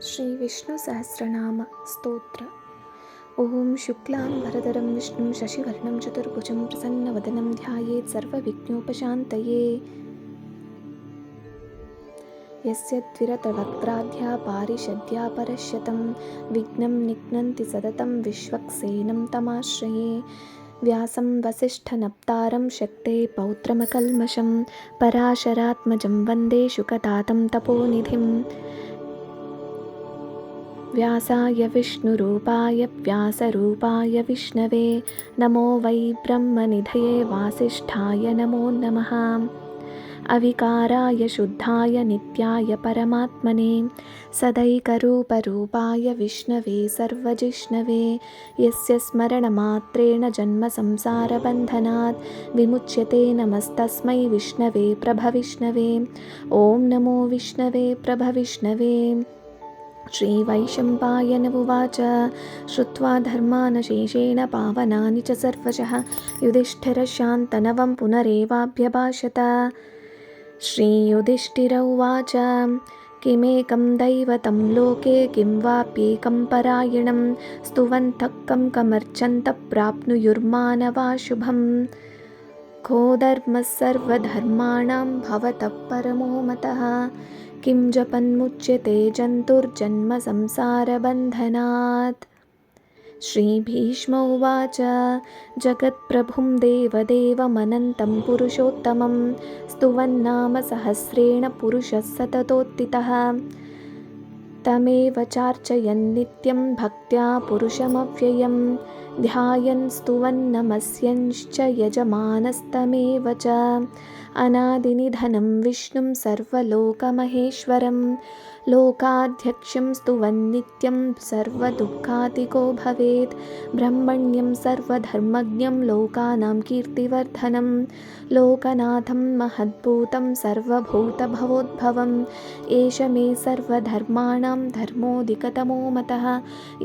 ಶ್ರೀ ವಿಷ್ಣು ಸಹಸ್ರನಾಮ ಸ್ತೋತ್ರ. ಓಂ ಶುಕ್ಲಾಂ ವರದರಂ ವಿಷ್ಣುಂ ಶಶಿವರ್ಣಂ ಚತುರ್ಭುಜಂ ಪ್ರಸನ್ನವದನಂ ಧ್ಯಾಯೇತ್ ಸರ್ವವಿಘ್ನೋಪಶಾಂತಯೇ. ಯಸ್ಯ ದ್ವಿರತವಕ್ತ್ರಾದ್ಯಾ ಪಾರಿಷದ್ಯಾ ಪರಶ್ಯತಂ ವಿಘ್ನಂ ನಿಘ್ನಂತಿ ಸತತಂ ವಿಶ್ವಕ್ಸೇನಂ ತಮಾಶ್ರಯೇ. ವ್ಯಾಸಂ ವಸಿಷ್ಠನಪ್ತಾರಂ ಶಕ್ತೆ ಪೌತ್ರಮಕಲ್ಮಷಂ ಪರಾಶರಾತ್ಮಜಂ ವಂದೇ ಶುಕತಾತಂ ತಪೋನಿಧಿಂ. ವ್ಯಾಸಾಯ ವಿಷ್ಣುರೂಪಾಯ ವ್ಯಾಸರೂಪಾಯ ವಿಷ್ಣವೇ ನಮೋ ವೈ ಬ್ರಹ್ಮನಿಧಯೇ ವಾಸಿಷ್ಠಾಯ ನಮೋ ನಮಃ. ಅವಿಕಾರಾಯ ಶುದ್ಧಾಯ ನಿತ್ಯಾಯ ಪರಮಾತ್ಮನೇ ಸದೈಕರೂಪರೂಪಾಯ ವಿಷ್ಣವೇ ಸರ್ವಜಿಷ್ಣವೇ. ಯಸ್ಯ ಸ್ಮರಣಮಾತ್ರೇಣ ಜನ್ಮ ಸಂಸಾರಬಂಧನಾತ್ ವಿಮುಚ್ಯತೆ ನಮಸ್ತಸ್ಮೈ ವಿಷ್ಣವೇ ಪ್ರಭವಿಷ್ಣವೇ. ಓಂ ನಮೋ ವಿಷ್ಣವೇ ಪ್ರಭವಿಷ್ಣವೇ. ಶ್ರೀವೈಶಂಪಾಯನ ಉವಾಚ ಶ್ರುತ್ವಾ ಧರ್ಮಾನ್ ಶೇಷೇಣ ಪಾವನಾನಿ ಚ ಸರ್ವಶಃ ಯುಧಿಷ್ಠಿರಶಾन्तನವಂ ಪುನರೇವಾಭ್ಯಭಾಷತ. ಶ್ರೀಯುಧಿಷ್ಠಿರ ಉವಾಚ ಕಿಮೇಕಂ ದೈವತಂ ಲೋಕೆ ಕಿಂ ವಾಪ್ಯೇಕಂ ಪರಾಯಣಂ ಸ್ತುವಂತಃ ಕಂ ಕಮರ್ಚन्तಃ ಪ್ರಾಪ್ನುಯುರ್ಮಾನವಾ ಶುಭಂ. ಖೋ ಧರ್ಮಃ ಸರ್ವಧರ್ಮಾಣಾಂ ಭವತಃ ಪರಮೋ ಮತಃ ಕಿಂ ಜಪನ್ಮುಚ್ಯತೆ ಜಂತುರ್ಜನ್ಮ ಸಂಸಾರಬಂಧನಾತ್. ಶ್ರೀಭೀಷ್ಮ ಉವಾಚ ಜಗತ್ಪ್ರಭುಂ ದೇವದೇವಮನಂತಂ ಪುರುಷೋತ್ತಮಂ ಸ್ತುವನ್ನಾಮ ಸಹಸ್ರೇಣ ಪುರುಷಃ ಸತತೋತ್ಥಿತಃ. ತಮೇವ ಚಾರ್ಚಯನ್ ನಿತ್ಯಂ ಭಕ್ತ್ಯಾ ಪುರುಷಮವ್ಯಯಂ ಧ್ಯಾಯನ್ ಸ್ತುವನ್ ನಮಸ್ಯಂಶ್ಚ ಯಜಮಾನಸ್ತಮೇವ ಚ. ಅನಾದಿನಿಧನಂ ವಿಷ್ಣುಂ ಸರ್ವಲೋಕಮಹೇಶ್ವರಂ ಲೋಕಾಧ್ಯಕ್ಷಂ ಸ್ತುವನ್ ನಿತ್ಯಂ ಸರ್ವದುಃಖಾತಿಕೋ ಭವೇತ್. ಬ್ರಹ್ಮಣ್ಯಂ ಸರ್ವಧರ್ಮಜ್ಞಂ ಲೋಕಾನಾಂ ಕೀರ್ತಿವರ್ಧನಂ ಲೋಕನಾಥಂ ಮಹದ್ಭೂತಂ ಸರ್ವಭೂತಭವೋದ್ಭವಂ. ಏಷ ಮೇ ಸರ್ವಧರ್ಮಾಣಾಂ ಧರ್ಮೋಧಿಕತಮೋ ಮತಃ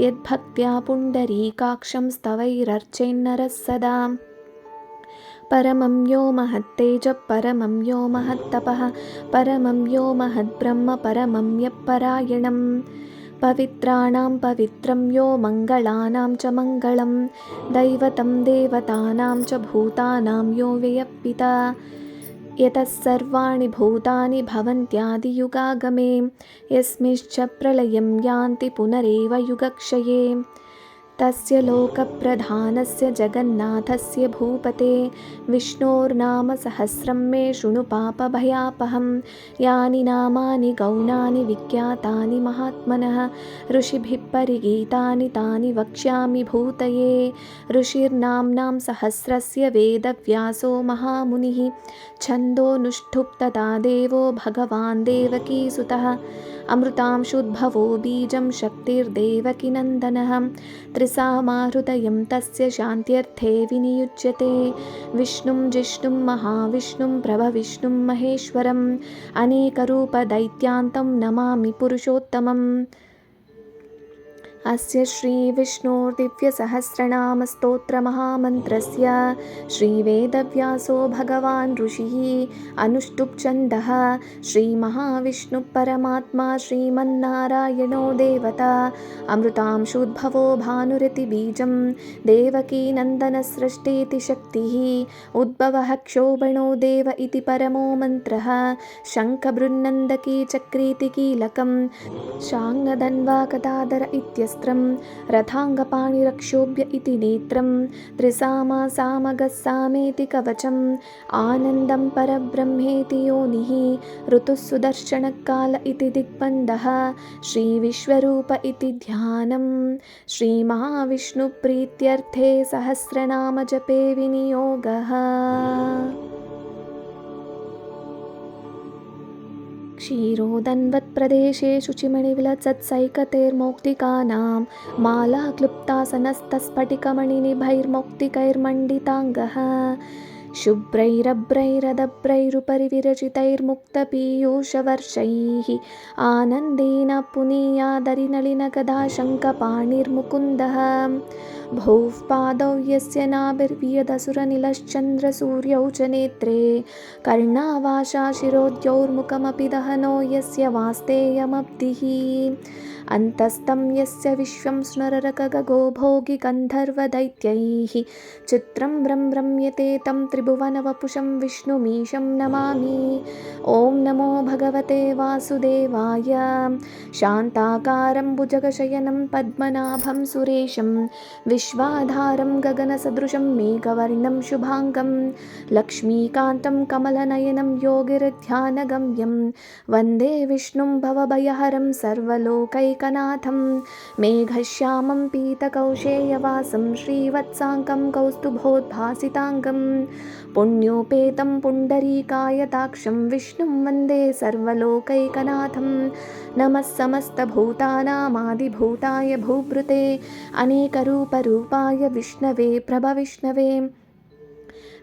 ಯದ್ಭಕ್ತ್ಯಾ ಪುಂಡರೀಕಾಕ್ಷಂ ಸ್ತವೈರರ್ಚೇನ್ನರಃ ಸದಾ. ಪರಮಂ ಯೋ ಮಹತ್ತೇಜಃ ಪರಮಂ ಯೋ ಮಹತ್ತಪಃ ಪರಮಂ ಯೋ ಮಹದ್ಬ್ರಹ್ಮ ಪರಮಂ ಯಃ ಪರಾಯಣಂ. ಪವಿತ್ರಾಣಾಂ ಪವಿತ್ರಂ ಯೋ ಮಂಗಳಾನಾಂ ಚ ಮಂಗಳಂ ದೈವತಂ ದೇವತಾನಾಂ ಚ ಭೂತಾನಾಂ ಯೋ ವ್ಯಯಃಪಿತಾ. ಯತಃ ಸರ್ವಾಣಿ ಭೂತಾನಿ ಭವಂತ್ಯಾದಿಯುಗಾಗಮೇ ಯಸ್ಮಿಂಶ್ಚ ಪ್ರಳಯಂ ಯಾಂತಿ ಪುನರೇವ ಯುಗಕ್ಷಯೇ. ತಸ್ಯ ಲೋಕಪ್ರಧಾನಸ್ಯ ಜಗನ್ನಾಥಸ್ಯ ಭೂಪತೆ ವಿಷ್ಣೋರ್ನಾಮ ಸಹಸ್ರಂ ಮೇ ಶೃಣು ಪಾಪಭಯಾಪಹಂ. ಯಾನಿ ನಾಮಾನಿ ಗೌಣಾನಿ ವಿಖ್ಯಾತಾನಿ ಮಹಾತ್ಮನಃ ಋಷಿಭಿಃ ಪರಿಗೀತಾನಿ ತಾನಿ ವಕ್ಷ್ಯಾಮಿ ಭೂತಯೇ. ಋಷಿರ್ನಾಮ್ನಾಂ ಸಹಸ್ರಸ್ಯ ವೇದವ್ಯಾಸೋ ಮಹಾಮುನಿಃ ಛಂದೋನುಷ್ಠುಪ್ ತಥಾ ದೇವೋ ಭಗವಾನ್ ದೇವಕೀಸುತಃ. ಅಮೃತಾಂಶುದ್ಭವೋ ಬೀಜಂ ಶಕ್ತಿರ್ದೇವಕಿನಂದನಃ ತ್ರಿಸಾಮಾಹೃದಯಂ ತಸ್ಯ ಶಾಂತ್ಯರ್ಥೇ ವಿನಿಯುಜ್ಯತೆ. ವಿಷ್ಣುಂ ಜಿಷ್ಣುಂ ಮಹಾವಿಷ್ಣುಂ ಪ್ರಭವಿಷ್ಣುಂ ಮಹೇಶ್ವರಂ ಅನೇಕರೂಪದೈತ್ಯಾಂತಂ ನಮಾಮಿ ಪುರುಷೋತ್ತಮಂ. ಅಸ್ಯ ಶ್ರೀ ವಿಷ್ಣೋರ್ದಿವ್ಯಸಹಸ್ರನಾಮ ಸ್ತೋತ್ರಮಹಾಮಂತ್ರಸ್ಯ ಶ್ರೀವೇದವ್ಯಾಸೋ ಭಗವಾನ್ ಋಷಿಃ ಅನುಷ್ಠುಪ್ ಛಂದಃ. ಶ್ರೀಮಹಾವಿಷ್ಣುಃ ಪರಮಾತ್ಮ ಶ್ರೀಮನ್ನಾರಾಯಣೋ ದೇವತಾ ಅಮೃತಾಂಶುದ್ಭವೋ ಭಾನುರತಿಬೀಜಂ ದೇವಕೀನಂದನಸೃಷ್ಟೇತಿ ಶಕ್ತಿಃ. ಉದ್ಭವಃ ಕ್ಷೋಭಣೋ ದೇವ ಇತಿ ಪರಮೋ ಮಂತ್ರಃ ಶಂಖಬೃನ್ನಂದಕೀ ಚಕ್ರೀತಿ ಕೀಲಕಂ ಶಾಂಗಧನ್ವಾಕದಾದರ ಇತ್ಯಸ್ತ್ರಂ ರಥಾಂಗಪಾಣಿರಕ್ಷೋಭ್ಯ ಇತಿ ನೇತ್ರಂ ತ್ರಿಸಾಮ ಸಾಮಗಃ ಸಾಮೇತಿ ಕವಚಂ ಆನಂದಂ ಪರಬ್ರಹ್ಮೇತಿ ಯೋನಿಃ ಋತುಃ ಸುದರ್ಶನಕಾಲ ಇತಿ ದಿಗ್ಬಂಧಃ. ಶ್ರೀ ವಿಶ್ವರೂಪ ಇತಿ ಧ್ಯಾನಂ ಶ್ರೀ ಮಹಾವಿಷ್ಣು ಪ್ರೀತ್ಯರ್ಥೇ ಸಹಸ್ರನಾಮ ಜಪೇ ವಿನಿಯೋಗಃ. ಕ್ಷೀರೋದನ್ವತ್ಪ್ರದೇಶೇ ಶುಚಿಮಣಿವಿಲಸತ್ಸೈಕತೈರ್ಮೌಕ್ತಿಕಾನಾಂ ಮಾಲಾ ಕ್ಲುಪ್ತಾಸನಸ್ತಸ್ಫಟಿಕಮಣಿನಿಭೈರ್ಮೌಕ್ತಿಕೈರ್ಮಂಡಿತಾಂಗಃ. ಶುಭ್ರೈರಭ್ರೈರದಭ್ರೈರುಪರಿ ವಿರಚಿತೈರ್ಮುಕ್ತಪೀಯೂಷವರ್ಷೈಃ ಆನಂದೇನ ಪುನೀಯಾದರಿನಳಿನಗದಾಶಂಕಪಾಣಿರ್ಮುಕುಂದಃ. ಭೌಃ ಪಾದೌ ಯಸ್ಯ ನಾಭಿರ್ವಿಯದಸುರನಿಲಶ್ಚಂದ್ರಸೂರ್ಯೌ ಚ ನೇತ್ರೇ ಕರ್ಣಾವಾಶಾ ಶಿರೋದ್ಯೌರ್ಮುಖಮಪಿ ದಹನೋ ಯಸ್ಯ ವಾಸ್ತೇಯಮಬ್ಧಿಃ. अन्तस्तं यस्य विश्वं स्नररकगगो भोगि गन्धर्वदैत्यैः चित्रं रम्यते तं त्रिभुवनवपुषं विष्णुमीशं नमामि। ॐ नमो भगवते वासुदेवाय। शान्ताकारं भुजगशयनं पद्मनाभं सुरेशं विश्वाधारं गगनसदृशं मेघवर्णं शुभाङ्गं लक्ष्मीकान्तं कमलनयनं योगिर्ध्यानगम्यं वन्दे विष्णुं भवभयहरं सर्वलोकैकनाथं मेघश्यामं पीतकौशेयवासं श्रीवत्साङ्कं कौस्तुभोद्भासिताङ्गं पुण्योपेतं पुण्डरीकायताक्षं विष्णुं वन्दे सर्वलोकैकनाथं नमः समस्तभूतानामादिभूताय भूभृते अनेकरूपरूपाय विष्णवे प्रभविष्णवे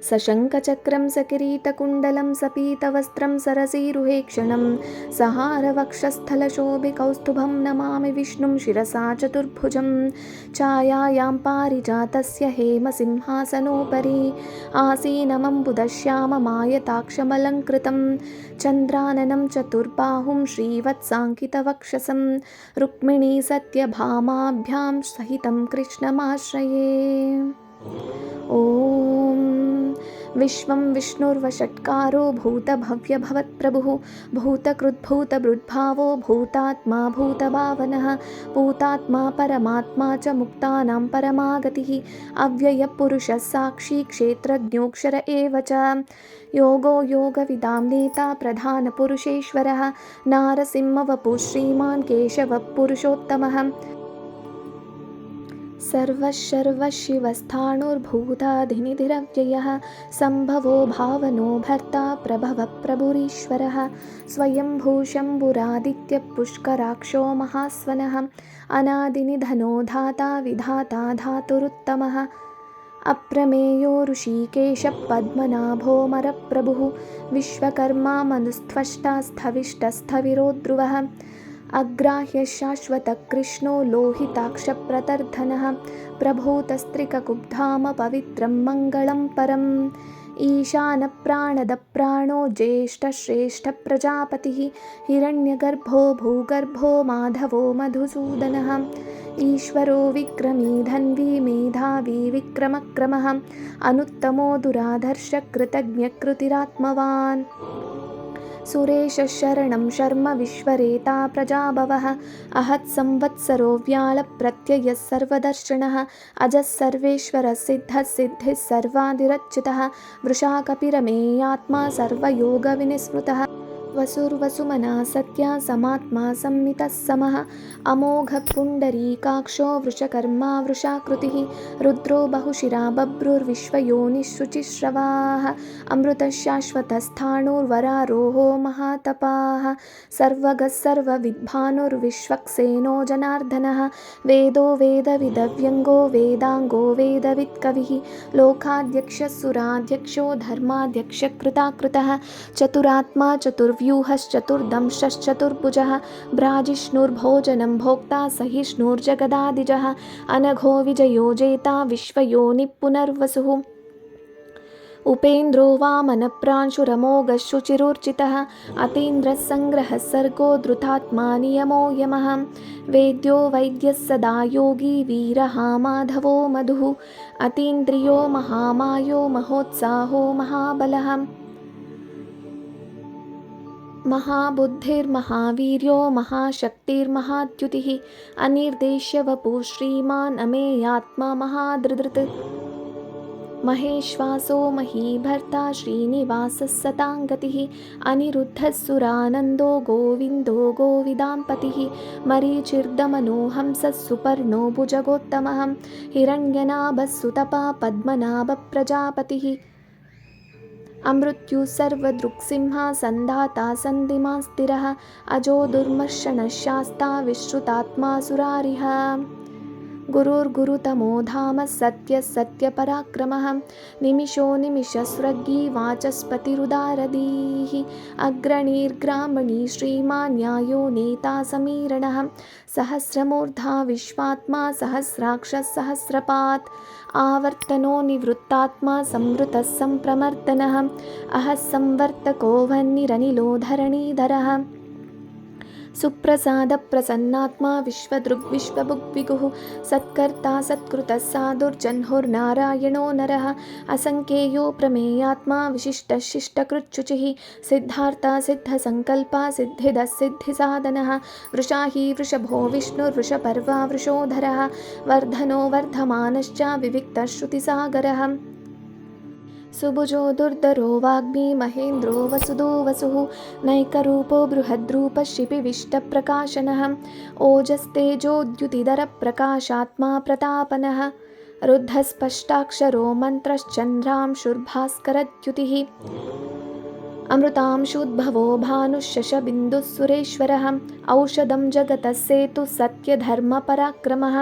सशङ्खचक्रं सकिरीटकुण्डलं सपीतवस्त्रं सरसीरुहेक्षणं सहारवक्षस्थलशोभिकौस्तुभं नमामि विष्णुं शिरसा चतुर्भुजं छायायां पारिजातस्य हेमसिंहासनोपरि आसीनमम्बुदश्याममायताक्षमलङ्कृतं चन्द्राननं चतुर्बाहुं श्रीवत्साङ्कितवक्षसं रुक्मिणी सत्यभामाभ्यां सहितं कृष्णमाश्रये। ॐ विश्वं विष्णुर्वषट्कारो भूतभव्यभवत्प्रभुः भूतकृद्भूतभृद्भावो भूतात्मा भूतभावनः भूतात्मा परमात्मा च मुक्तानां परमागतिः अव्ययपुरुषः साक्षी क्षेत्रज्ञोऽक्षर एव च योगो योगविदां नेता प्रधानपुरुषेश्वरः नारसिंहवपुः श्रीमान् केशवः पुरुषोत्तमः सर्वशिवस्थाणुर्भूताधिनिधिरव्ययः सम्भवो भावनो भर्ता प्रभवः प्रभुरीश्वरः स्वयंभूशम्भुरादित्यपुष्कराक्षो महास्वनः अनादिनिधनो धाता विधाता धातुरुत्तमः अप्रमेयो ऋषिकेशः पद्मनाभोऽमरप्रभुः विश्वकर्मा मनुस्त्वष्टा स्थविष्टस्थविरो ध्रुवः अग्राह्य शाश्वतकृष्णो लोहिताक्षप्रतर्धनः प्रभूतस्त्रिककुब्धाम पवित्रं मङ्गलं परम् ईशानप्राणदप्राणो ज्येष्ठश्रेष्ठप्रजापतिः हिरण्यगर्भो भूगर्भो माधवो मधुसूदनः ईश्वरो विक्रमी धन्वी मेधावी विक्रमक्रमः अनुत्तमो दुराधर्षकृतज्ञकृतिरात्मवान् सुरेशशरणं शर्म विश्वरेता प्रजाभवः अहत्संवत्सरो व्याळप्रत्ययः सर्वदर्शनः अजः सर्वेश्वरः सिद्धः सिद्धिः सर्वादिरच्युतः वृषाकपिरमेयात्मा सर्वयोगविनिस्मृतः वसुर्वसुमना सत्या समात्मा संमितः समः अमोघः पुण्डरीकाक्षो वृषकर्मा वृषाकृतिः रुद्रो बहुशिरा बभ्रुर्विश्वयोनिः अमृतः शाश्वतस्थाणुर्वरारोहो महातपाः सर्वगः सर्वविद्भानुर्विश्वक्सेनो जनार्दनः वेदो वेदविदव्यङ्गो वेदाङ्गो वेदवित्कविः लोकाध्यक्षः सुराध्यक्षो धर्माध्यक्षकृताकृतः चतुरात्मा चतुर्व्यूहश्चतुर्दंश्चतुर्भुजः भ्राजिष्णुर्भोजनं भोक्ता सहिष्णुर्जगदादिजः अनघो विजयो जेता विश्वयोनिः पुनर्वसुः उपेन्द्रो वामनप्रांशुरमोघः शुचिरूर्जितः अतीन्द्रः सङ्ग्रहः सर्गो धृतात्मा नियमो यमः वेद्यो वैद्यः सदा योगी वीरः माधवो मधुः अतीन्द्रियो महामायो महोत्साहो महाबलः महाबुद्धिर्महावीर्यो महाशक्तिर्महाद्युतिः अनिर्देश्य वपुः श्रीमान् अमेयात्मा महादृदृत् महेश्वासो महीभर्ता श्रीनिवासः सताङ्गतिः अनिरुद्धः सुरानन्दो गोविन्दो गोविदाम्पतिः मरीचिर्दमनो हंसः सुपर्णो भुजगोत्तमः हिरण्यनाभः सुतपा पद्मनाभप्रजापतिः अमृत्युः सर्वदृक्सिंहा सन्धाता सन्धिमान् स्थिरः अजो दुर्मर्षणः शास्ता विश्रुतात्मा सुरारिः गुरुर्गुरुतमो धाम सत्यः सत्यपराक्रमः निमिषो निमिषस्रग्गी वाचस्पतिरुदारधीः अग्रणीर्ग्रामणी श्रीमान् न्यायो नेता समीरणः सहस्रमूर्धा विश्वात्मा सहस्राक्षः सहस्रपात् आवर्तनो निवृत्तात्मा संवृतः सम्प्रमर्दनः अहः संवर्तको वह्निरनिलो धरणीधरः सुप्रसादप्रसन्नात्मा विश्वदृग्विश्वभुग्विगुः सत्कर्ता सत्कृतः साधुर्जह्नुर्नारायणो नरः असङ्ख्येयो प्रमेयात्मा विशिष्टशिष्टकृच्छुचिः सिद्धार्था सिद्धसङ्कल्पा सिद्धिदः सिद्धिसाधनः वृषा हि वृषभो विष्णुर्वृषपर्वा वृषोधरः वर्धनो वर्धमानश्च विविक्तश्रुतिसागरः सुभुजो दुर्धरो वाग्मी महेन्द्रो वसुदो वसुः नैकरूपो बृहद्रूपः शिपिविष्टप्रकाशनः ओजस्तेजोद्युतिधरप्रकाशात्मा प्रतापनः रुद्धस्पष्टाक्षरो मन्त्रश्चन्द्रांशुर्भास्करद्युतिः अमृतांशुद्भवो भानुशशबिन्दुः सुरेश्वरः औषधं जगतः सेतुः सत्यधर्मपराक्रमः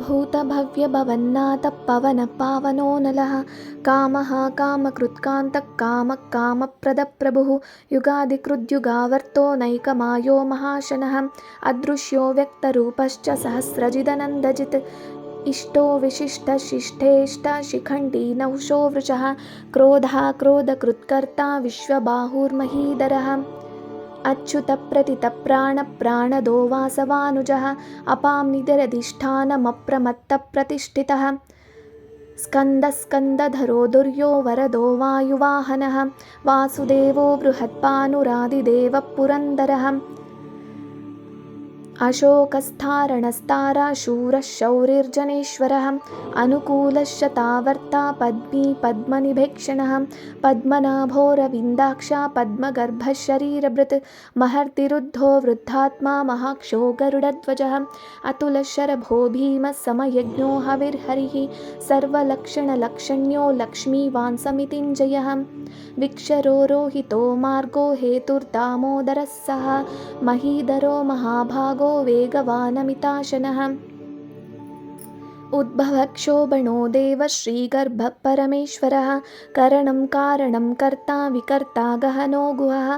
भूतभव्यभवन्नाथः पवनः पावनो नलः कामः कामकृत्कान्तः कामः कामप्रदप्रभुः युगादिकृद्युगावर्तो नैकमायो महाशनः अदृश्यो व्यक्तरूपश्च सहस्रजिदनन्दजित् इष्टो विशिष्टशिष्टेष्टशिखण्डी नहुषो वृषः क्रोधः क्रोधकृत्कर्ता विश्वबाहुर्महीधरः अच्युतप्रतितप्राणप्राणदो वासवानुजः अपां निधिरधिष्ठानमप्रमत्तप्रतिष्ठितः स्कन्दस्कन्दधरो दुर्यो वरदो वायुवाहनः वासुदेवो बृहत्पानुरादिदेवः पुरन्दरः अशोकस्थारणस्तारा शूरः शौरिर्जनेश्वरः अनुकूलश्शतावर्ता पद्मी पद्मनिभेक्षणः पद्मनाभोरविन्दाक्षा पद्मगर्भः शरीरभृत् महर्तिरुद्धो वृद्धात्मा महाक्षो गरुडध्वजः अतुलशरभो भीमः समयज्ञो हविर्हरिः सर्वलक्षणलक्षण्यो लक्ष्मीवान् समितिञ्जयः विक्षरो रोहितो मार्गो हेतुर्दामोदरः सः महीधरो महाभागो वेगवानमिताशनः उद्भवक्षोभणो देवः श्रीगर्भः परमेश्वरः करणं कारणं कर्ता विकर्ता गहनो गुहः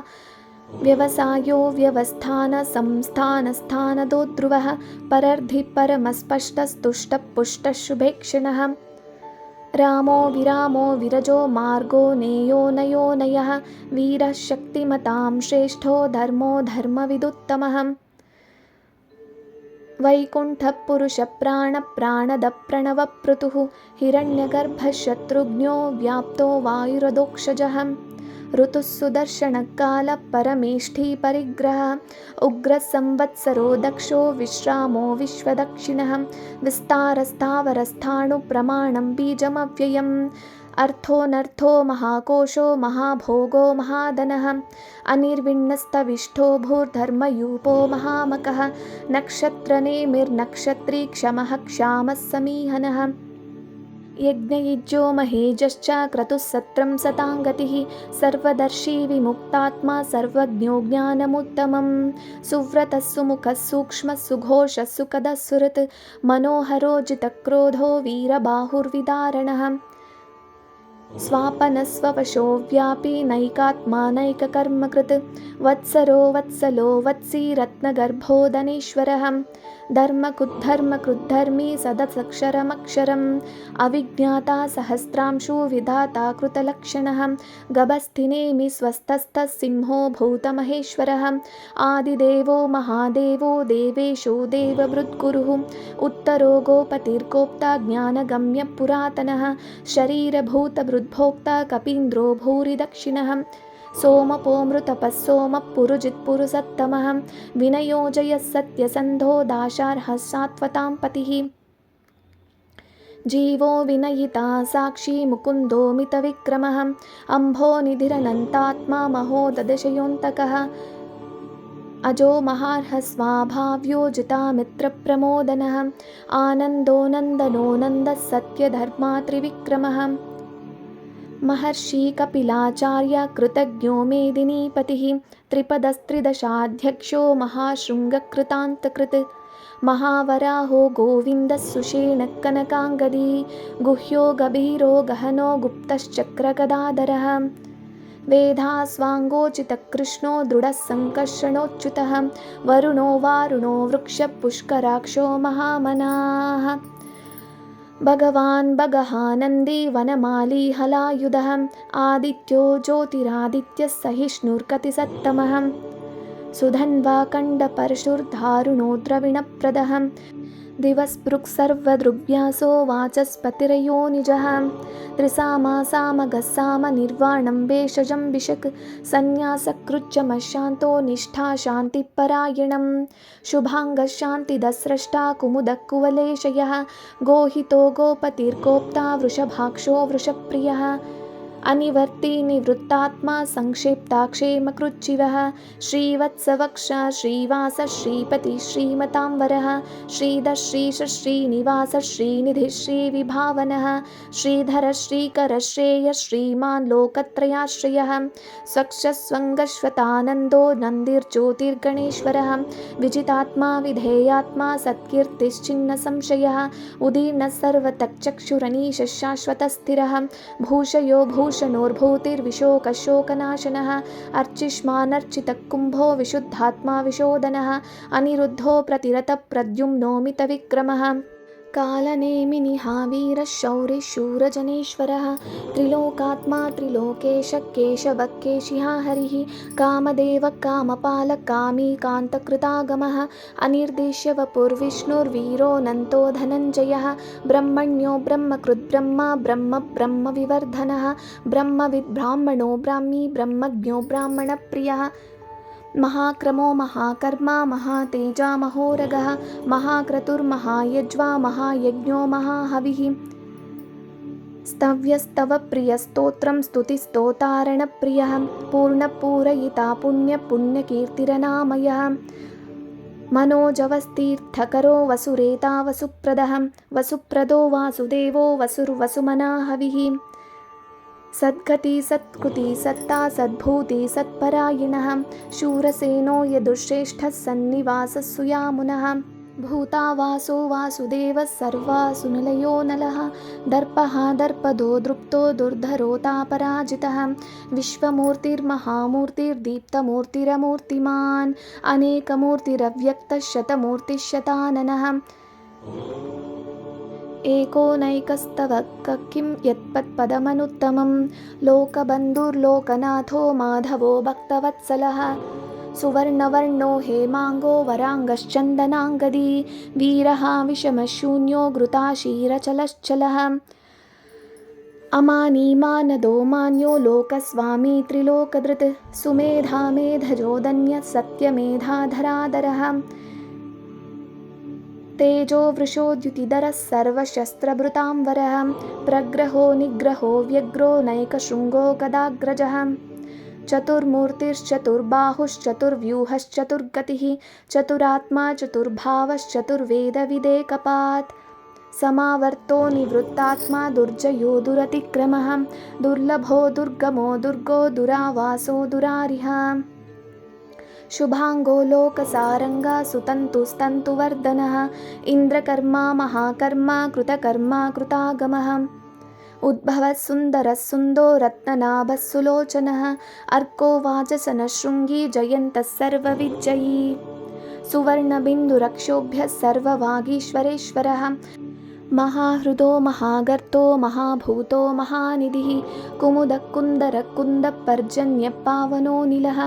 व्यवसायो व्यवस्थानसंस्थानस्थानदो ध्रुवः परर्धिः परमस्पष्टस्तुष्टः पुष्टः शुभेक्षणः रामो विरामो विरजो मार्गो नेयो नयो नयः वीरः शक्तिमतां श्रेष्ठो धर्मो धर्मविदुत्तमः वैकुण्ठः पुरुषः प्राणप्राणदप्रणवपृतुः हिरण्यगर्भः शत्रुघ्नो व्याप्तो वायुरदोक्षजः ऋतुः सुदर्शनकालः परमेष्ठी परिग्रहः उग्रः संवत्सरो दक्षो विश्रामो विश्वदक्षिणः विस्तारस्थावरस्थाणुप्रमाणं बीजमव्ययम् अर्थोऽनर्थो महाकोशो महाभोगो महाधनः अनिर्विण्णस्तविष्ठो भूर्धर्मयूपो महामकः नक्षत्रनेमिर्नक्षत्री क्षमः क्षामः समीहनः यज्ञयुज्यो महेजश्च क्रतुः सत्रं सताङ्गतिः सर्वदर्शी विमुक्तात्मा सर्वज्ञो ज्ञानमुत्तमं सुव्रतः सुमुखः सूक्ष्मः सुघोषः सुखदः सुहृत् मनोहरो जितक्रोधो वीरबाहुर्विदारणः स्वापनस्ववशो व्यापी नैकात्मा नैककर्मकृत् वत्सरो वत्सलो वत्सी रत्नगर्भो धनेश्वरः धर्मकृद्धर्मी सदसक्षरमक्षरम् अविज्ञाता सहस्रांशु विधाता कृतलक्षणः गभस्थिनेमि स्वस्थस्थः सिंहो भूतमहेश्वरः आदिदेवो महादेवो देवेशो देवभृद्गुरुः उत्तरो गोपतिर्गोप्ता ज्ञानगम्यः पुरातनः शरीरभूतभृद्भोक्ता कपीन्द्रो भूरिदक्षिणः सोमपोमृतपः सोमः पुरुजित्पुरुषत्तमः विनयोजयः सत्यसन्धो दाशार्हः सात्वतां पतिः जीवो विनयिता साक्षी मुकुन्दो मितविक्रमः अम्भोनिधिरनन्तात्मा महोदशयोऽन्तकः अजो महार्हः स्वाभाव्योजितामित्रप्रमोदनः आनन्दो नन्दनो नन्दः सत्यधर्मा त्रिविक्रमः महर्षि कपिलाचार्य कृतज्ञो मेदिनीपतिः त्रिपदस्त्रिदशाध्यक्षो महाशृङ्गकृतान्तकृत् महावराहो गोविन्दः सुषेणः कनकाङ्गदी गुह्यो गभीरो गहनो गुप्तश्चक्रगदाधरः वेधास्वाङ्गोचितकृष्णो दृढः सङ्कर्षणोच्युतः वरुणो वारुणो वृक्षपुष्कराक्षो महामनाः भगवान् भगहानन्दी वनमाली हलायुधः आदित्यो ज्योतिरादित्यः सहिष्णुर्कतिसत्तमः सुधन्वा कण्डपरशुर्धारुणो द्रविणप्रदः दिवस्पृक् सर्वदृग्व्यासो वाचस्पतिरयो निजः त्रिसामासामगस्साम निर्वाणं भेषजं विशक् सन्न्यासकृच्चमशान्तो निष्ठा शान्तिपरायणं शुभाङ्गशान्तिदस्रष्टा कुमुदकुवलेशयः गोहितो गोपतिर्गोप्ता वृषभाक्षो वृषप्रियः अनिवर्ती निवृत्तात्मा संक्षेप्ताक्षेमकृच्छिवः श्रीवत्सवक्ष श्रीवास श्रीपति श्रीमतांवरः श्रीधर श्रीश श्रीनिवास श्रीनिधि श्रीविभावनः श्रीधर श्रीकर श्रेय श्रीमान् लोकत्रयाश्रयः स्वक्षस्वङ्गश्वतानन्दो नन्दिर्ज्योतिर्गणेश्वरः विजितात्मा विधेयात्मा सत्कीर्तिश्चिन्न संशयः उदीर्णः सर्वतक्चक्षुरनीश शाश्वतस्थिरः भूषयो भूषणोर्भूतिर्विशोकशोकनाशनः अर्चिष्मानर्चितकुम्भो विशुद्धात्मा विशोदनः अनिरुद्धो प्रतिरतप्रद्युम्नो मितविक्रमः कालनेमिनिहावीरः शौरिशूरजनेश्वरः त्रिलोकात्मा त्रिलोकेशः केशवः केशिहा हरिः कामदेवः कामपालः कामी कान्तकृतागमः अनिर्देश्य वपुर्विष्णुर्वीरोऽनन्तो धनञ्जयः ब्रह्मण्यो ब्रह्मकृद्ब्रह्मा ब्रह्म ब्रह्मविवर्धनः ब्रह्मविद् ब्राह्मणो ब्राह्मी ब्रह्मज्ञो ब्राह्मणप्रियः महाक्रमो महाकर्मा महातेजा महोरगः महाक्रतुर्महायज्वा महायज्ञो महाहविः स्तव्यस्तवप्रियस्तोत्रं स्तुतिस्तोतारणप्रियः पूर्णपूरयिता पुण्यपुण्यकीर्तिरनामयः मनोजवस्तीर्थकरो वसुरेता वसुप्रदः वसुप्रदो वासुदेवो वसुर्वसुमनाहविः सद्गति सत्कृति सत्ता सद्भूति सत्परायणः शूरसेनो यदुश्रेष्ठः सन्निवासः सुयामुनः भूतावासो वासुदेवः सर्वासुनिलयो नलः दर्पः दर्पदो दृप्तो दुर्धरोतापराजितः विश्वमूर्तिर्महामूर्तिर्दीप्तमूर्तिरमूर्तिमान् अनेकमूर्तिरव्यक्तः शतमूर्तिः एकोनैकस्तव किं यत्पदमनुत्तमं लोकबन्धुर्लोकनाथो माधवो भक्तवत्सलः सुवर्णवर्णो हेमाङ्गो वराङ्गश्चन्दनाङ्गदी वीरः विषमशून्यो घृताशीरचलश्चलः अमानी मानदो मान्यो लोकस्वामी त्रिलोकधृत् सुमेधा मेधजोदन्यः सत्यमेधाधराधरः तेजो वृषोद्युतिधरः सर्वशस्त्रभृतांवरः प्रग्रहो निग्रहो व्यग्रो नैकशृङ्गो गदाग्रजः चतुर्मूर्तिश्चतुर्बाहुश्चतुर्व्यूहश्चतुर्गतिः चतुरात्मा चतुर्भावश्चतुर्वेदविदेकपात् समावर्तो निवृत्तात्मा दुर्जयो दुरतिक्रमः दुर्लभो दुर्गमो दुर्गो दुरावासो दुरारिः शुभांगो लोकसारंगा सुतन्तुस्तन्तुवर्धनः इन्द्रकर्मा महाकर्मा कृतकर्मा कृतागमः उद्भवः सुन्दरः सुन्दो रत्ननाभः सुलोचनः अर्को वाजसनः शृङ्गी जयन्तः सर्वविजयी सुवर्णबिन्दुरक्षोभ्यः सर्ववागीश्वरेश्वरः महाहृदो महागर्तो महाभूतो महानिधिः कुमुदकुन्दरकुन्दपर्जन्यपावनो नीलः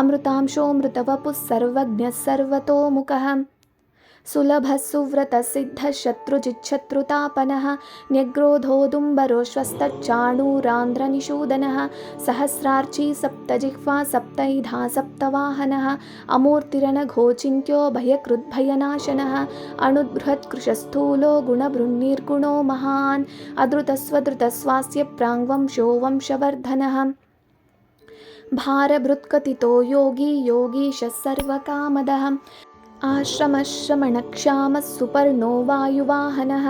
अमृतांशोऽमृतवपुः सर्वज्ञः सर्वतोमुखः सुलभः सुव्रतः सिद्धः शत्रुजिच्छत्रुतापनः न्यग्रोधोदुम्बरोश्वस्तच्चाणूरान्ध्रनिषूदनः सहस्रार्ची सप्तजिह्वा सप्तैधा सप्तवाहनः अमूर्तिरनघोचिन्त्यो भयकृद्भयनाशनः अणुबृहत्कृशस्थूलो गुणभृन्निर्गुणो महान् अधृतस्वधृतस्वास्य प्राङ्वंशो वंशवर्धनः भारभृत्कथितो योगी योगीशः सर्वकामदः आश्रमश्रमणक्षामः सुपर्णो वायुवाहनः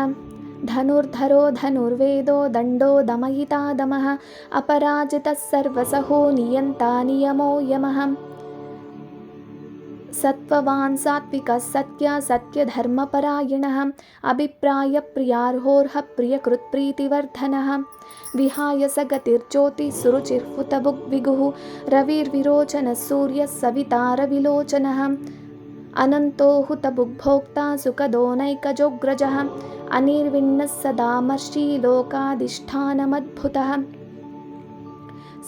धनुर्धरो धनुर्वेदो दण्डो दमयिता दमः अपराजितः सर्वसहो नियन्ता नियमो यमः सत्त्ववान् सात्विकः सत्या सत्यधर्मपरायणः अभिप्रायप्रियार्होर्ह प्रियकृत्प्रीतिवर्धनः विहाय सगतिर्ज्योतिः सुरुचिर्हुतभुग्विगुः रविर्विरोचनः सूर्यः सवितारविलोचनः अनन्तो हुतभुग्भोक्ता सुखदोनैकजोग्रजः अनिर्विण्णः सदामर्षि लोकाधिष्ठानमद्भुतः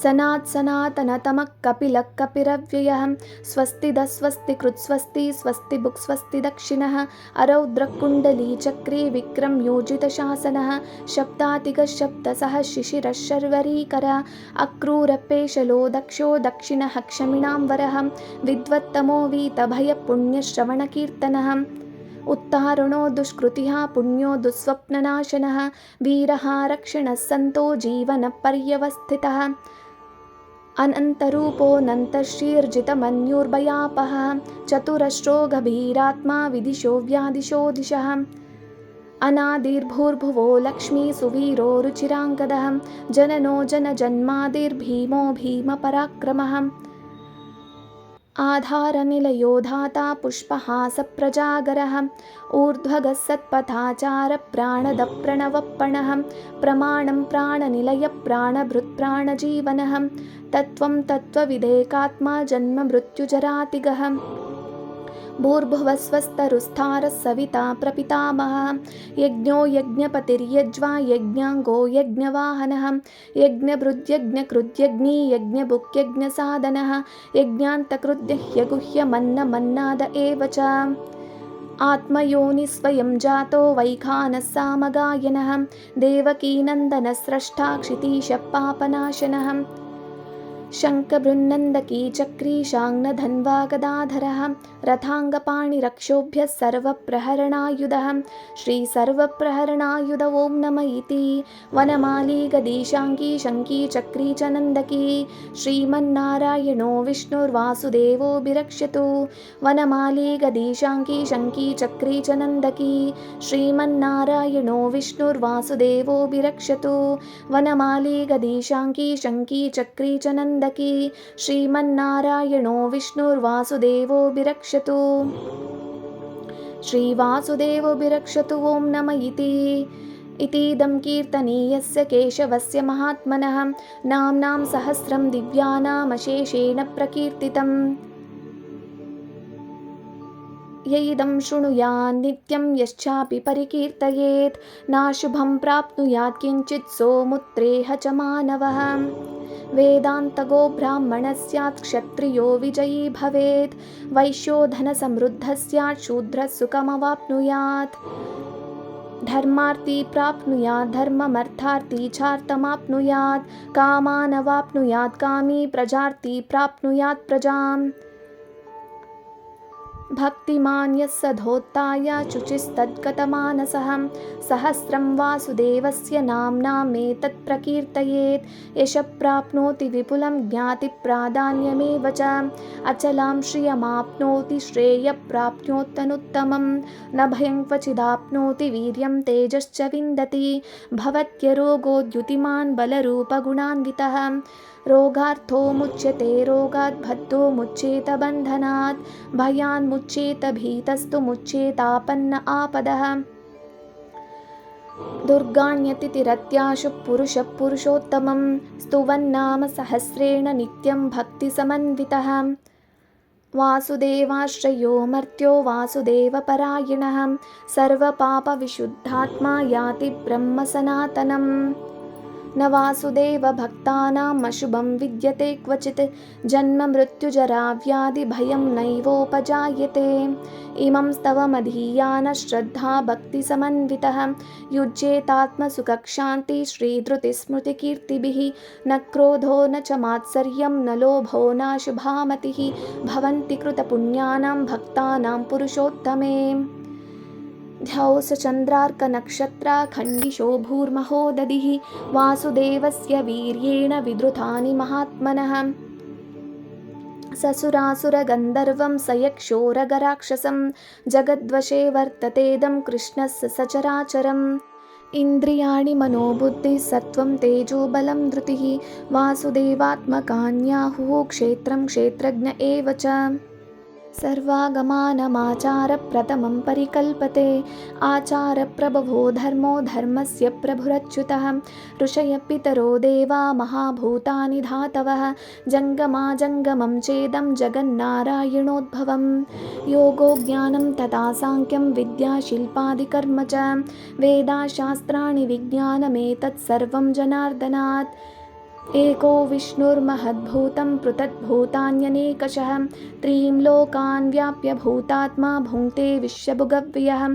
सनात् सनातनतमः कपिलः कपिरव्ययः स्वस्तिदः स्वस्तिकृत् स्वस्ति स्वस्तिभुक् स्वस्ति दक्षिणः अरौद्रः कुण्डली चक्रे विक्रमयोजितशासनः शब्दातिगः शब्दसः शिशिरः शर्वरीकरः अक्रूरपेशलो दक्षो दक्षिणः क्षमिणाम्बरः विद्वत्तमो वीतभयपुण्यश्रवणकीर्तनः उत्तारुणो दुष्कृतिः पुण्यो दुःस्वप्ननाशनः वीरः रक्षणः सन्तो जीवनपर्यवस्थितः अनन्तरूपोऽनन्तश्रीर्जितमन्युर्भयापः चतुरश्रो गभीरात्मा विदिशो व्यादिशो दिशः अनादिर्भूर्भुवो लक्ष्मी सुवीरो रुचिराङ्गदः जननो जनजन्मादिर्भीमो भीमपराक्रमः आधारनिलयो धाता पुष्पहासप्रजागरः ऊर्ध्वगः सत्पथाचारप्राणदप्रणवप्पणः प्रमाणं प्राणनिलयप्राणभृत्प्राणजीवनः तत्त्वं तत्त्वविदेकात्मा जन्ममृत्युजरातिगः भूर्भुवस्वस्तरुस्थारः सविता प्रपितामहः यज्ञो यज्ञपतिर्यज्वा यज्ञाङ्गो यज्ञवाहनः यज्ञभृद्यज्ञकृद्यज्ञी यज्ञभुक्यज्ञसाधनः यज्ञान्तकृद्यह्यगुह्यमन्नमन्नाद एव च आत्मयोनिस्वयं जातो वैखानः सामगायनः देवकीनन्दनस्रष्टा क्षितीशः पापनाशनः शङ्खबृन्नन्दकी चक्री शाङ्गधन्वा गदाधरः रथाङ्गपाणिरक्षोभ्यः सर्वप्रहरणायुधः श्रीसर्वप्रहरणायुध ॐ नम इति वनमाली गदीशाङ्गी शङ्की चक्री च नन्दकी श्रीमन्नारायणो विष्णुर्वासुदेवो विरक्षतु वनमाली गदीशाङ्गी शङ्की चक्री च नन्दकी श्रीमन्नारायणो विष्णुर्वासुदेवो विरक्षतु वनमाली गदीशाङ्गी शङ्की चक्री च नन्दकी श्रीमन्नारायणो विष्णुर्वासुदेवो विरक्षतु श्रीवासुदेवो विरक्षतु ॐ नम इतीदं कीर्तनीयस्य केशवस्य महात्मनः नाम्नां सहस्रं दिव्यानामशेषेण प्रकीर्तितम् यैदं शृणुयान् नित्यं यश्चापि परिकीर्तयेत् नाशुभं प्राप्नुयात् किञ्चित् सोमुत्रेह च मानवः वेदान्तगो ब्राह्मणः स्यात् क्षत्रियो विजयी भवेत् वैश्यो धनसमृद्धः स्यात् शूद्रः सुखमवाप्नुयात् धर्मार्थी प्राप्नुयात् धर्ममर्थार्थी चार्थमाप्नुयात् कामानवाप्नुयात् कामी प्रजार्थी प्राप्नुयात् प्रजाम् भक्तिमान् यः सधोत्ताय शुचिस्तद्गतमानसः सहस्रं वासुदेवस्य नाम्नामेतत् प्रकीर्तयेत् यशः प्राप्नोति विपुलं ज्ञातिप्राधान्यमेव च अचलां श्रियमाप्नोति श्रेयप्राप्नोत्यनुत्तमं न भयं क्वचिदाप्नोति वीर्यं तेजश्च विन्दति भवत्यरोगोद्युतिमान् बलरूपगुणान्वितः रोगार्थो मुच्यते रोगात् बद्धो मुच्येत बन्धनात् भयान् मुच्येत भीतस्तु मुच्येतापन्न आपदः दुर्गाण्यतिथिरत्याशु पुरुषः पुरुषोत्तमं स्तुवन्नाम सहस्रेण नित्यं भक्तिसमन्वितः वासुदेवाश्रयो मर्त्यो वासुदेवपरायणः सर्वपापविशुद्धात्मा याति ब्रह्म सनातनम् न वासुदेवभक्तानाम् अशुभं विद्यते क्वचित् जन्म मृत्युजराव्याधिभयं नैवोपजायते इमं स्तवमधीयानः श्रद्धा भक्तिसमन्वितः युज्येतात्मसुखक्षान्ति श्रीधृतिस्मृतिकीर्तिभिः न क्रोधो न च मात्सर्यं न लोभो नाशुभामतिः भवन्ति कृतपुण्यानां भक्तानां पुरुषोत्तमे ध्यास चन्द्रार्कनक्षत्राखण्डिशो भूर्महोदधिः वासुदेवस्य वीर्येण विधृतानि महात्मनः ससुरासुरगन्धर्वं सयक्षोरगराक्षसं जगद्वशे वर्ततेदं कृष्णस्य सचराचरम् इन्द्रियाणि मनोबुद्धिः सत्त्वं तेजो बलं धृतिः वासुदेवात्मकान्याहुः क्षेत्रं क्षेत्रज्ञ एव च सर्वागमानमाचारप्रथमं परिकल्पते आचारप्रभवो धर्मो धर्मस्य प्रभुरच्युतः ऋषयः पितरो देवा महाभूतानि धातवः जङ्गमाजङ्गमं चेदं जगन्नारायणोद्भवं योगो ज्ञानं तथा साङ्ख्यं विद्या शिल्पादिकर्म च वेदाशास्त्राणि विज्ञानमेतत् सर्वं जनार्दनात् एको विष्णुर्महद्भूतं पृथग्भूतान्यनेकशः त्रीं लोकान् व्याप्य भूतात्मा भुङ्क्ते विश्वभुगव्ययः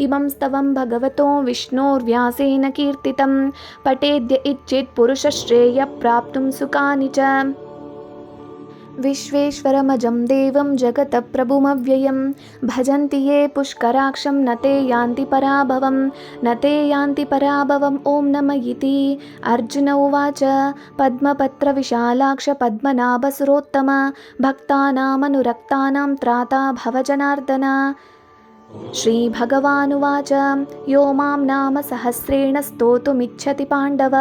इमं स्तवं भगवतो विष्णोर्व्यासेन कीर्तितं पठेद्य इच्छेत् पुरुषश्रेयः प्राप्तुं सुखानि च विश्वेश्वरमजं देवं जगतः प्रभुमव्ययं भजन्ति ये पुष्कराक्षं न ते यान्ति पराभवं न ते यान्ति पराभवम् ॐ नमः इति अर्जुन उवाच पद्मपत्रविशालाक्ष पद्मनाभसुरोत्तम भक्तानामनुरक्तानां त्राता भव जनार्दन श्रीभगवानुवाच यो मां नाम सहस्रेण स्तोतुमिच्छति पाण्डव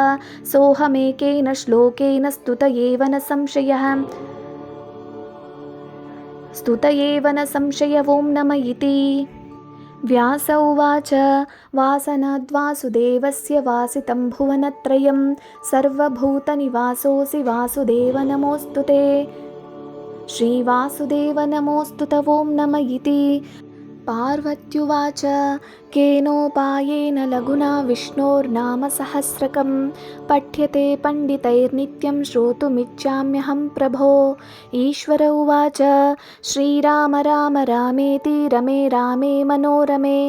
सोऽहमेकेन श्लोकेन स्तुत एव न संशयः स्तुत एव न संशय ॐ नमः इति व्यास उवाच वासनाद्वासुदेवस्य वासितं भुवनत्रयं सर्वभूतनिवासोऽसि वासुदेव नमोऽस्तु ते श्रीवासुदेव नमोऽस्तु ते ॐ नमः इति पार्वत्युवाच केनोपायेन लघुना विष्णोर्नाम सहस्रकं पठ्यते पण्डितैर्नित्यं श्रोतुमिच्छाम्यहं प्रभो ईश्वर उवाच श्रीराम राम रामेति रमे रामे मनोरमे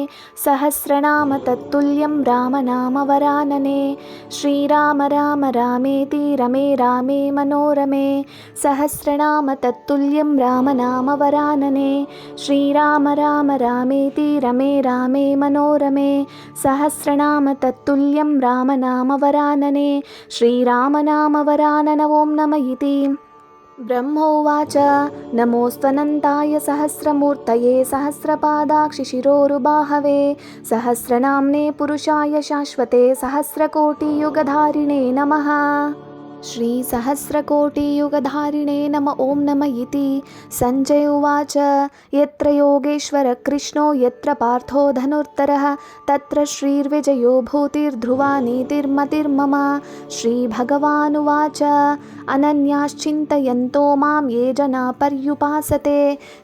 सहस्रनाम तत्तुल्यं रामनाम वरानने श्रीराम राम रामेति रमे रामे मनोरमे सहस्रनाम तत्तुल्यं रामनाम वरानने श्रीराम राम रामेति रमे रामे मनोरमे सहस्रनाम तत्तुल्यं रामनाम वरानने श्रीरामनाम वरानन ॐ नमः इति ब्रह्मोवाच नमोऽस्त्वनन्ताय सहस्रमूर्तये सहस्रपादाक्षिशिरोरुबाहवे सहस्रनाम्ने पुरुषाय शाश्वते सहस्रकोटियुगधारिणे नमः श्रीसहस्रकोटियुगधारिणे नम ॐ नमः इति सञ्जय उवाच यत्र योगेश्वर कृष्णो यत्र पार्थो धनुर्धरः तत्र श्रीर्विजयो भूतिर्ध्रुवा नीतिर्मतिर्मम श्रीभगवानुवाच अनन्याश्चिन्तयन्तो मां ये जना पर्युपासते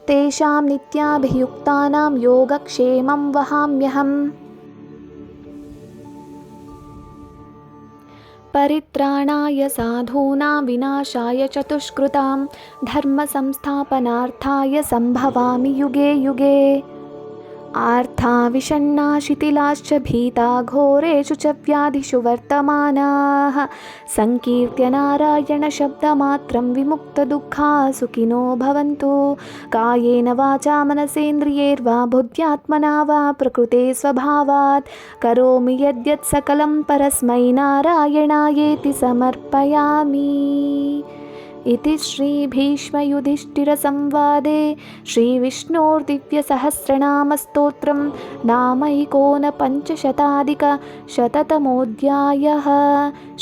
तेषां नित्याभियुक्तानां योगक्षेमं वहाम्यहम् परित्राणाय साधूनां विनाशाय चतुष्कृतां धर्मसंस्थापनार्थाय सम्भवामि युगे युगे आर्था विषण्णा शिथिलाश्च भीता घोरेषु च व्याधिषु वर्तमानाः संकीर्त्य नारायणशब्दमात्रं विमुक्तदुःखा सुखिनो भवन्तु कायेन वाचा मनसेन्द्रियैर्वा बुद्ध्यात्मना वा प्रकृते स्वभावात् करोमि यद्यत् सकलं परस्मै नारायणायेति समर्पयामि इति श्रीभीष्मयुधिष्ठिरसंवादे श्रीविष्णोर्दिव्यसहस्रनामस्तोत्रं नामैकोनपञ्चशताधिकशततमोऽध्यायः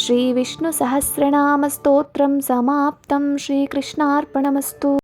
श्रीविष्णुसहस्रनामस्तोत्रं समाप्तं श्रीकृष्णार्पणमस्तु।